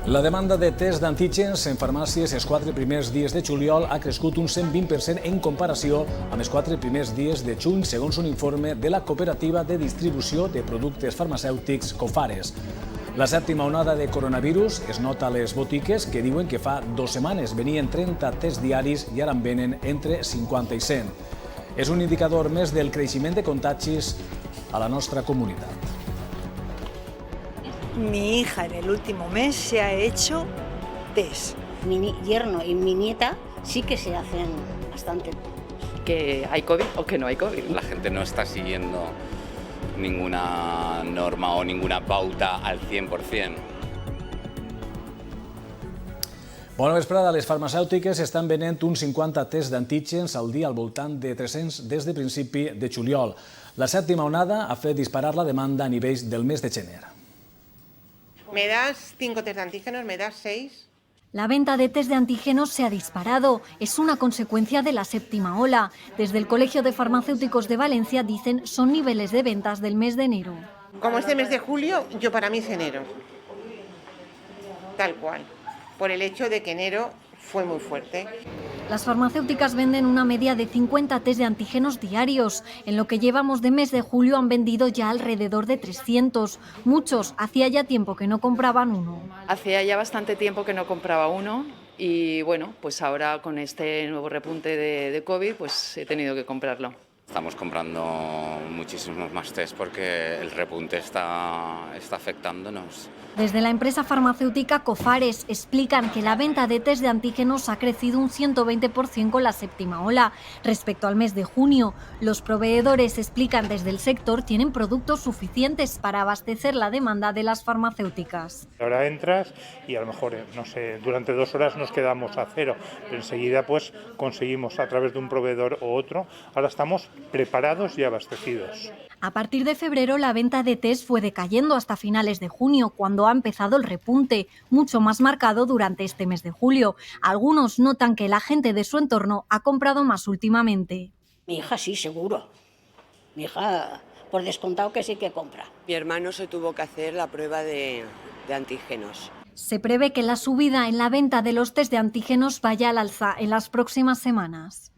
La demanda de test d'antígens en farmàcies els 4 primers dies de juliol ha crescut un 120% en comparació amb els 4 primers dies de juny, segons un informe de la cooperativa de distribució de productes farmacèutics Cofares. La sèptima onada de coronavirus es nota a les botiques, que diuen que fa 2 setmanes venien 30 tests diaris i ara en venen entre 50 i 100. És un indicador més del creixement de contagis a la nostra comunitat. Mi hija en el último mes se ha hecho test. Mi yerno y mi nieta sí que se hacen bastante. Que hay COVID o que no hay COVID. La gente no está siguiendo ninguna norma o ninguna pauta al 100%. Bona vesprada. Les farmacèutiques estan venent uns 50 tests d'antígens al dia, al voltant de 300 des de principi de juliol. La sèptima onada ha fet disparar la demanda a nivells del mes de gener. ¿Me das 5 test de antígenos? ¿Me das 6? La venta de test de antígenos se ha disparado. Es una consecuencia de la séptima ola. Desde el Colegio de Farmacéuticos de Valencia dicen son niveles de ventas del mes de enero. Como este mes de julio, para mí es enero. Tal cual. Por el hecho de que enero fue muy fuerte. Las farmacéuticas venden una media de 50 test de antígenos diarios. En lo que llevamos de mes de julio han vendido ya alrededor de 300. Muchos hacía ya tiempo que no compraban uno. Hacía ya bastante tiempo que no compraba uno y bueno, pues ahora con este nuevo repunte de COVID pues he tenido que comprarlo. Estamos comprando muchísimos más test porque el repunte está afectándonos. Desde la empresa farmacéutica Cofares explican que la venta de test de antígenos ha crecido un 120% con la séptima ola. Respecto al mes de junio, los proveedores, explican desde el sector, tienen productos suficientes para abastecer la demanda de las farmacéuticas. Ahora entras y a lo mejor, no sé, durante 2 horas nos quedamos a cero, pero enseguida pues conseguimos a través de un proveedor o otro. Ahora estamos preparados y abastecidos. A partir de febrero la venta de test fue decayendo hasta finales de junio, cuando ha empezado el repunte, mucho más marcado durante este mes de julio. Algunos notan que la gente de su entorno ha comprado más últimamente. Mi hija sí, seguro. Mi hija, por descontado que sí que compra. Mi hermano se tuvo que hacer la prueba de antígenos. Se prevé que la subida en la venta de los test de antígenos vaya al alza en las próximas semanas.